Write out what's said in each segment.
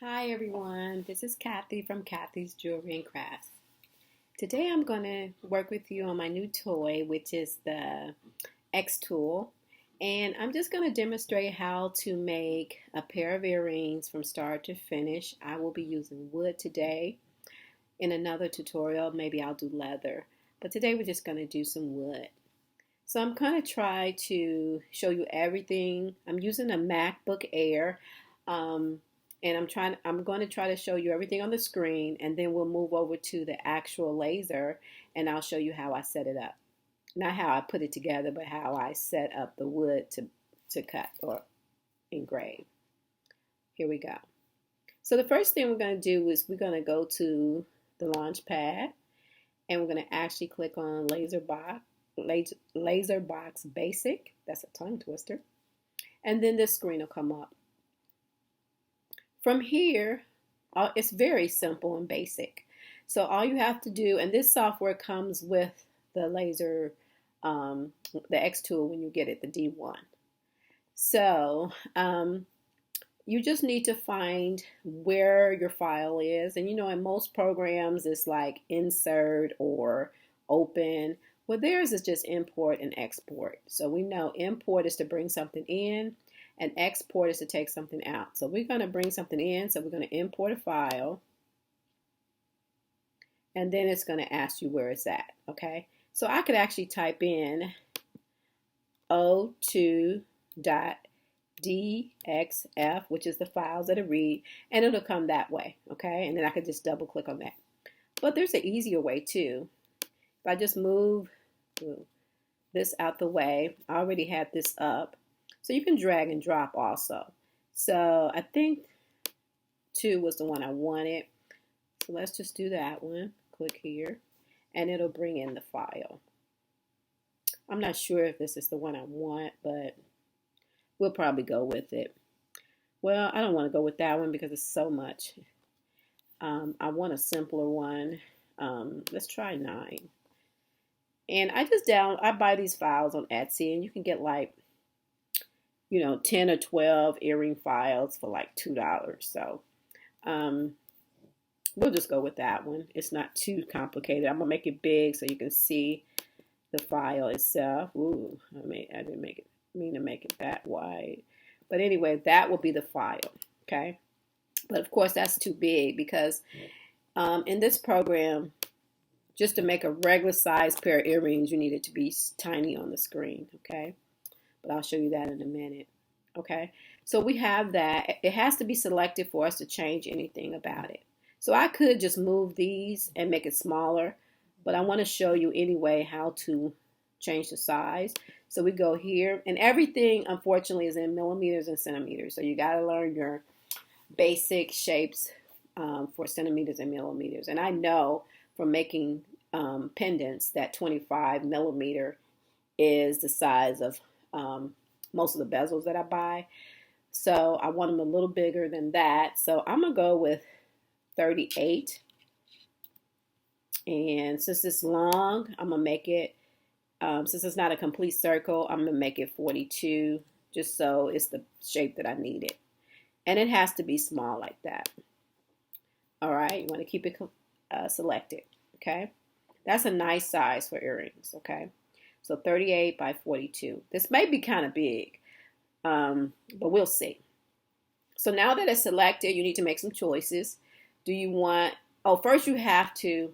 Hi everyone, this is Kathy from Kathy's Jewelry and Crafts. Today I'm going to work with you on my new toy, which is the xTool. And I'm just going to demonstrate how to make a pair of earrings from start to finish. I will be using wood today. In another tutorial, maybe I'll do leather. But today we're just going to do some wood. So I'm going to try to show you everything. I'm using a MacBook Air. And I'm going to try to show you everything on the screen, and then we'll move over to the actual laser and I'll show you how I set it up. Not how I put it together, but how I set up the wood to cut or engrave. Here we go. So the first thing we're going to do is we're going to go to the launch pad and we're going to actually click on laser box basic. That's a tongue twister. And then this screen will come up. From here, it's very simple and basic. So all you have to do, and this software comes with the laser, the xTool when you get it, the D1. So you just need to find where your file is. And in most programs, it's like insert or open. Well, theirs is just import and export. So we know import is to bring something in, and export is to take something out. So we're going to bring something in, so we're going to import a file, and then it's going to ask you where it's at, okay? So I could actually type in o2.dxf, which is the files that it read, and it'll come that way, okay? And then I could just double click on that. But there's an easier way too. If I just move this out the way, I already had this up. So you can drag and drop also. So I think 2 was the one I wanted. So let's just do that one. Click here and it'll bring in the file. I'm not sure if this is the one I want, but we'll probably go with it. Well, I don't want to go with that one because it's so much. I want a simpler one. Let's try 9. And I buy these files on Etsy, and you can get like 10 or 12 earring files for like $2. So we'll just go with that one. It's not too complicated. I'm going to make it big so you can see the file itself. Ooh, I didn't mean to make it that wide. But anyway, that will be the file, okay? But of course, that's too big because in this program, just to make a regular size pair of earrings, you need it to be tiny on the screen, okay? But I'll show you that in a minute. Okay, so we have that. It has to be selected for us to change anything about it. So I could just move these and make it smaller, but I want to show you anyway how to change the size. So we go here, and everything unfortunately is in millimeters and centimeters. So you got to learn your basic shapes for centimeters and millimeters. And I know from making pendants that 25 millimeter is the size of most of the bezels that I buy. So I want them a little bigger than that. So I'm going to go with 38. And since it's long, I'm going to make it, since it's not a complete circle, I'm going to make it 42, just so it's the shape that I need it. And it has to be small like that. All right, you want to keep it selected, okay? That's a nice size for earrings, okay? So 38 by 42. This may be kind of big, but we'll see. So now that it's selected, you need to make some choices. Do you want, first you have to,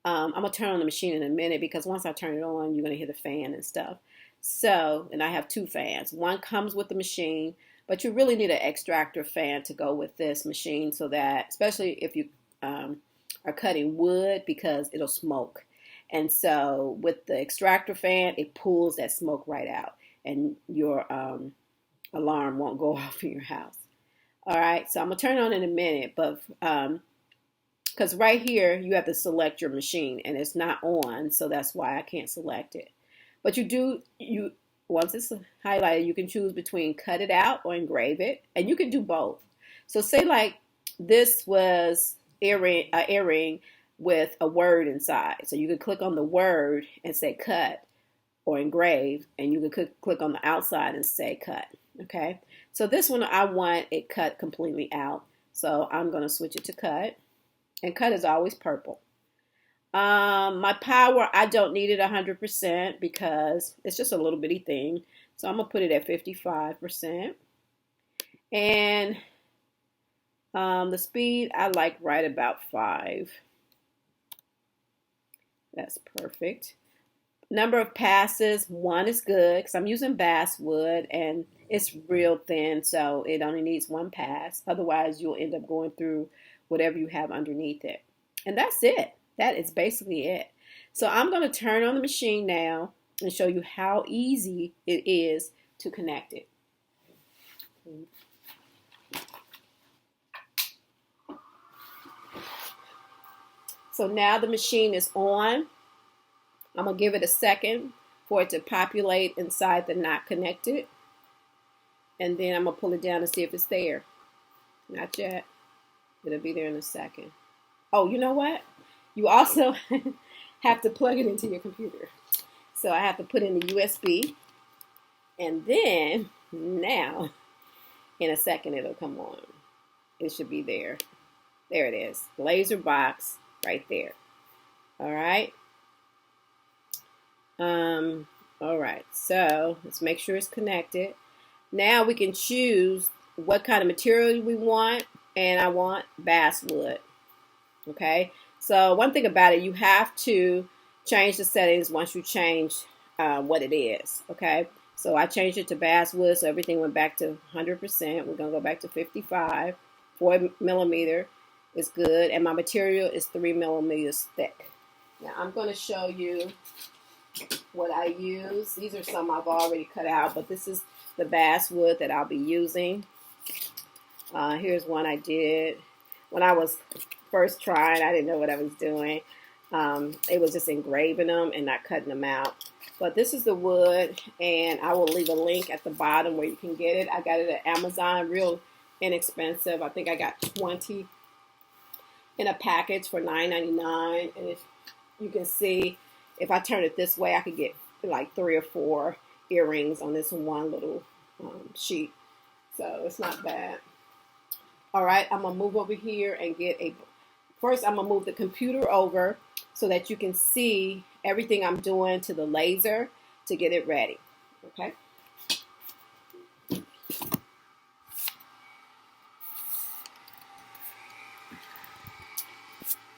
I'm going to turn on the machine in a minute because once I turn it on, you're going to hear the fan and stuff. So, and I have 2 fans. One comes with the machine, but you really need an extractor fan to go with this machine so that, especially if you are cutting wood, because it'll smoke. And so with the extractor fan, it pulls that smoke right out and your alarm won't go off in your house. All right, so I'm going to turn it on in a minute, but because right here you have to select your machine and it's not on, so that's why I can't select it. But once it's highlighted, you can choose between cut it out or engrave it, and you can do both. So say like this was earring with a word inside. So you could click on the word and say cut or engrave, and you can click on the outside and say cut. Okay, so this one I want it cut completely out. So I'm going to switch it to cut. And cut is always purple. My power, I don't need it 100% because it's just a little bitty thing. So I'm going to put it at 55%. And the speed, I like right about 5. That's perfect. Number of passes, 1 is good because I'm using basswood and it's real thin, so it only needs 1 pass. Otherwise, you'll end up going through whatever you have underneath it. And that's it. That is basically it. So I'm going to turn on the machine now and show you how easy it is to connect it. So now the machine is on. I'm going to give it a second for it to populate inside the not connected. And then I'm going to pull it down to see if it's there. Not yet. It'll be there in a second. Oh, you know what? You also have to plug it into your computer. So I have to put in the USB. And then, now, in a second, it'll come on. It should be there. There it is. Laser box right there. All right. All right. So let's make sure it's connected. Now we can choose what kind of material we want. And I want basswood. Okay. So one thing about it, you have to change the settings once you change what it is. Okay. So I changed it to basswood, so everything went back to 100%. We're going to go back to 55. 4 millimeter is good. And my material is 3 millimeters thick. Now I'm going to show you what I use. These are some I've already cut out, but this is the basswood that I'll be using. Here's one I did when I was first trying. I didn't know what I was doing. It was just engraving them and not cutting them out. But this is the wood, and I will leave a link at the bottom where you can get it. I got it at Amazon, real inexpensive. I think I got 20 in a package for $9.99. And if you can see, if I turn it this way, I could get like 3 or 4 earrings on this one little sheet. So it's not bad. All right, I'm going to move over here and get a... First, I'm going to move the computer over so that you can see everything I'm doing to the laser to get it ready. Okay.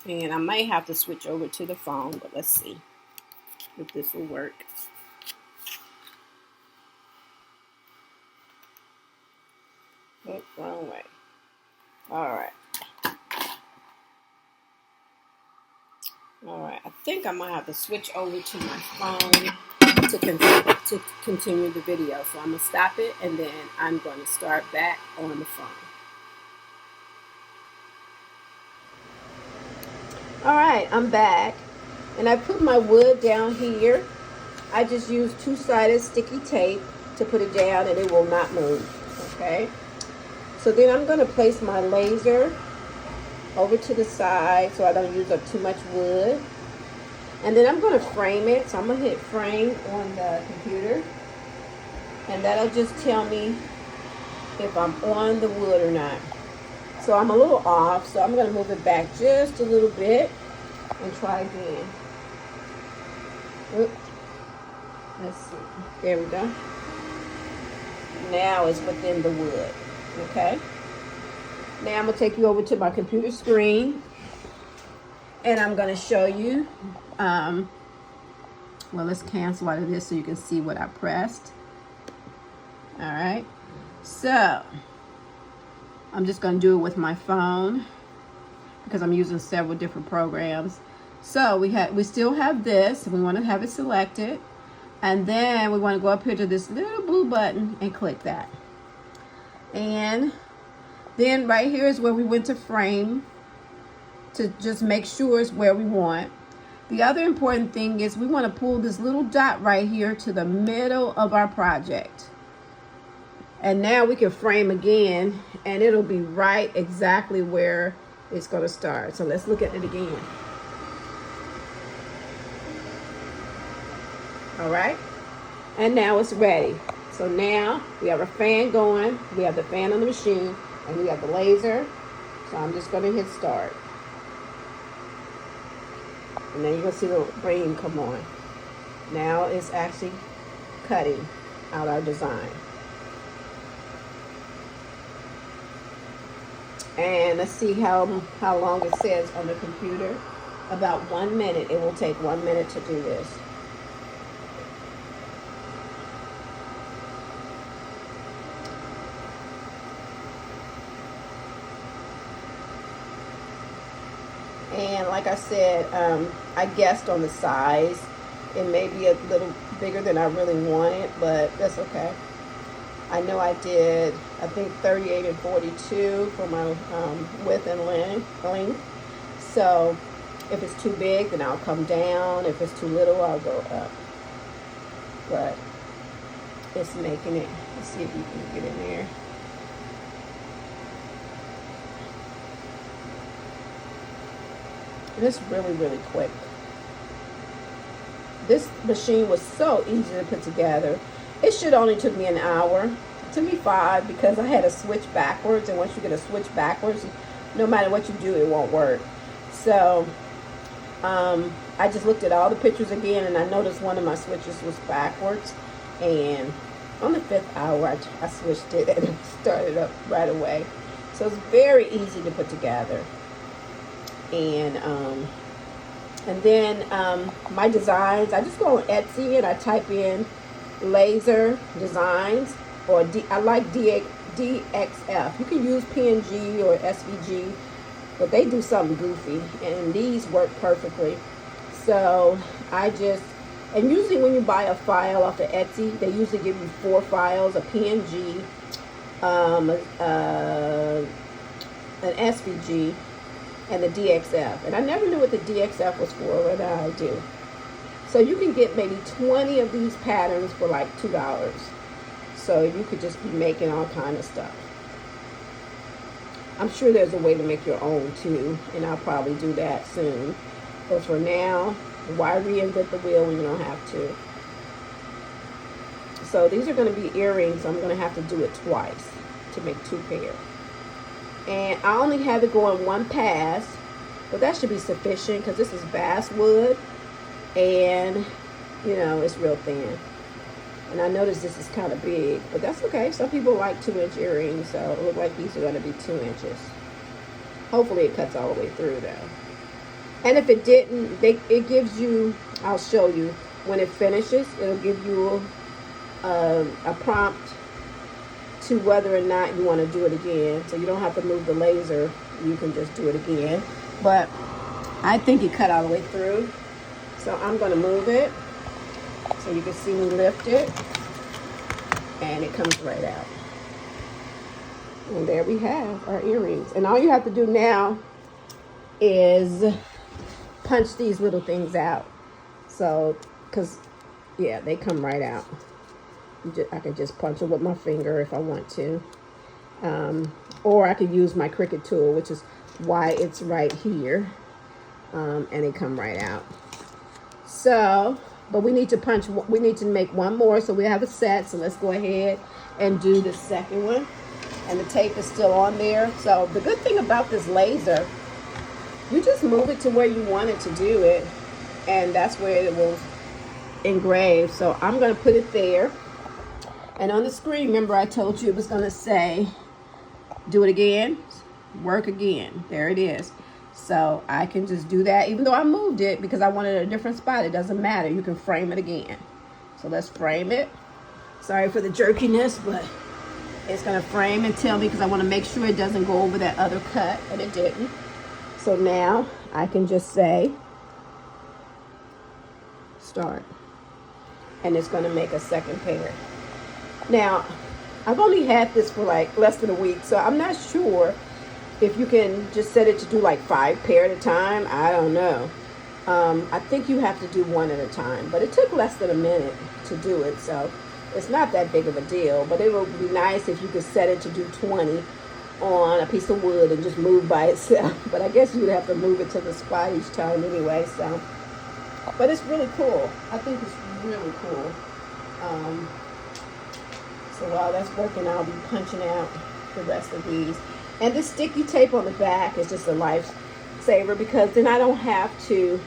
And I may have to switch over to the phone, but let's see if this will work. Oh, wrong way. All right. All right. I think I might have to switch over to my phone to continue the video. So I'm going to stop it, and then I'm going to start back on the phone. All right. I'm back. And I put my wood down here. I just used 2-sided sticky tape to put it down, and it will not move. Okay. So then I'm going to place my laser over to the side so I don't use up too much wood. And then I'm going to frame it. So I'm going to hit frame on the computer. And that'll just tell me if I'm on the wood or not. So I'm a little off. So I'm going to move it back just a little bit and try again. Oops. Let's see. There we go. Now it's within the wood. Okay. Now I'm going to take you over to my computer screen. And I'm going to show you. Well, let's cancel out of this so you can see what I pressed. All right. So I'm just going to do it with my phone because I'm using several different programs. So we still have this. We want to have it selected. And then we want to go up here to this little blue button and click that. And then right here is where we went to frame to just make sure it's where we want. The other important thing is we want to pull this little dot right here to the middle of our project. And now we can frame again and it'll be right exactly where it's going to start. So let's look at it again. All right. And now it's ready. So now we have a fan going. We have the fan on the machine and we have the laser So I'm just going to hit start. And then you're going to see the green come on. Now it's actually cutting out our design. And let's see how long it says on the computer. About 1 minute. It will take 1 minute to do this. And like I said, I guessed on the size. It may be a little bigger than I really wanted, but that's okay. I know I did, I think 38 and 42 for my width and length. So if it's too big, then I'll come down. If it's too little, I'll go up. But it's making it. Let's see if you can get in there. And it's really, really quick. This machine was so easy to put together. It should only took me an hour. It took me 5 because I had to switch backwards. And once you get a switch backwards, no matter what you do, it won't work. So I just looked at all the pictures again, and I noticed one of my switches was backwards. And on the 5th hour, I switched it and it started up right away. So it's very easy to put together. And then my designs, I just go on Etsy and I type in laser designs, or I like DXF. You can use PNG or SVG, but they do something goofy, and these work perfectly. So and usually when you buy a file off of Etsy, they usually give you 4 files: a PNG, an SVG, and the DXF. And I never knew what the DXF was for, but now I do. So you can get maybe 20 of these patterns for like $2. So you could just be making all kind of stuff. I'm sure there's a way to make your own too, and I'll probably do that soon. But for now, why reinvent the wheel when you don't have to? So these are going to be earrings. I'm going to have to do it twice to make 2 pairs. And I only have it go in 1 pass, but that should be sufficient because this is basswood, and you know, it's real thin. And I noticed this is kind of big, but that's okay. Some people like 2-inch earrings, so it looks like these are going to be 2 inches. Hopefully it cuts all the way through though. And if it didn't, it gives you, I'll show you, when it finishes, it'll give you a prompt to whether or not you want to do it again. So you don't have to move the laser. You can just do it again. But I think it cut all the way through. So I'm going to move it so you can see me lift it. And it comes right out. And there we have our earrings. And all you have to do now is punch these little things out. So, because, yeah, they come right out. I could just punch it with my finger if I want to. Or I could use my Cricut tool, which is why it's right here. And they come right out. So, but we need to make 1 more, so we have a set. So let's go ahead and do the second one. And the tape is still on there. So the good thing about this laser, you just move it to where you want it to do it. And that's where it will engrave. So I'm going to put it there. And on the screen, remember I told you it was going to say, do it again, work again. There it is. So I can just do that, even though I moved it because I wanted a different spot. It doesn't matter. You can frame it again. So let's frame it. Sorry for the jerkiness, but it's going to frame and tell me because I want to make sure it doesn't go over that other cut, and it didn't. So now I can just say, start. And it's going to make a second pair. Now, I've only had this for like less than a week, so I'm not sure if you can just set it to do like 5 pair at a time. I don't know. I think you have to do 1 at a time, but it took less than a minute to do it, so it's not that big of a deal. But it would be nice if you could set it to do 20 on a piece of wood and just move by itself. But I guess you'd have to move it to the spot each time anyway, so. But it's really cool. I think it's really cool. So while that's working, I'll be punching out the rest of these. And the sticky tape on the back is just a lifesaver, because then I don't have to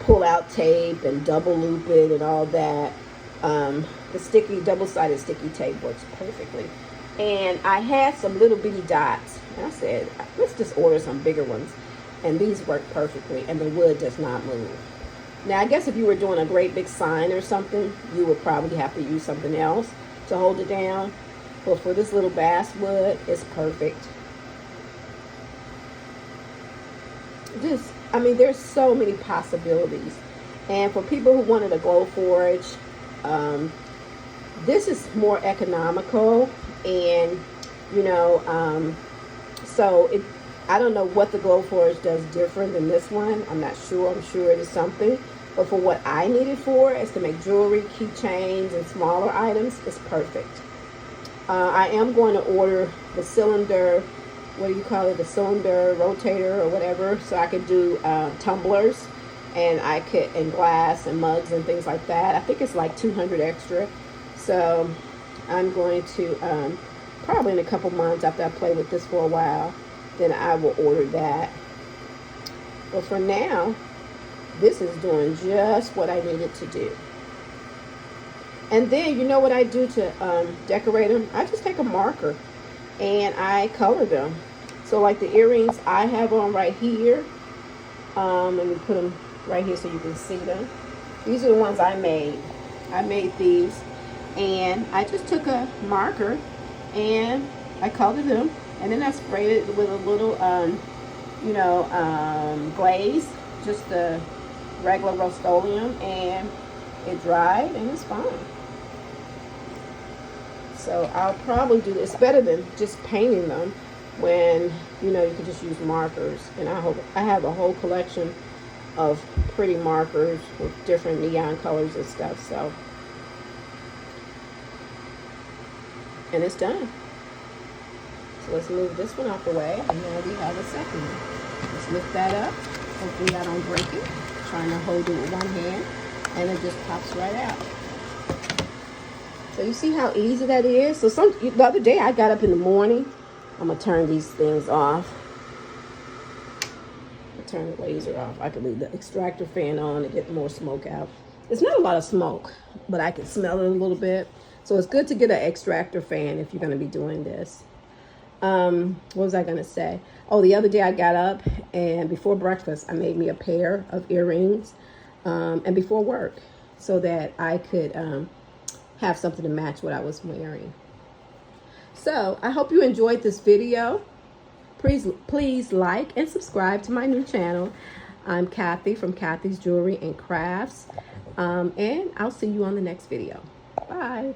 pull out tape and double loop it and all that. The double-sided sticky tape works perfectly. And I had some little bitty dots, and I said, let's just order some bigger ones. And these work perfectly, and the wood does not move. Now, I guess if you were doing a great big sign or something, you would probably have to use something else to hold it down. But for this little basswood, it's perfect. I mean, there's so many possibilities. And for people who wanted a glow forge, this is more economical. And, I don't know what the glow forge does different than this one. I'm not sure. I'm sure it is something. But for what I need it for, is to make jewelry, keychains, and smaller items, it's perfect. I am going to order the cylinder, what do you call it, the cylinder rotator or whatever, so I could do tumblers, and glass and mugs and things like that. I think it's like 200 extra. So I'm going to, probably in a couple months after I play with this for a while, then I will order that. But for now, this is doing just what I needed to do. And then, you know what I do to decorate them? I just take a marker and I color them. So like the earrings I have on right here, let me put them right here so you can see them. These are the ones I made. I made these, and I just took a marker and I colored them, and then I sprayed it with a little, glaze, just the regular Rust-Oleum, and it dried and it's fine. So I'll probably do this. It's better than just painting them when, you can just use markers. And I have a whole collection of pretty markers with different neon colors and stuff. So, and it's done. So let's move this one out the way, and then we have a second one. Let's lift that up. Hopefully I don't break it. I'm trying to hold it with one hand, and it just pops right out. So you see how easy that is? So the other day I got up in the morning. I'm going to turn these things off. Turn the laser off. I can leave the extractor fan on to get more smoke out. It's not a lot of smoke, but I can smell it a little bit. So it's good to get an extractor fan if you're going to be doing this. What was I going to say? Oh, the other day I got up, and before breakfast I made me a pair of earrings, and before work, so that I could have something to match what I was wearing. So I hope you enjoyed this video. Please like and subscribe to my new channel. I'm Kathy from Kathy's Jewelry and Crafts, and I'll see you on the next video. Bye.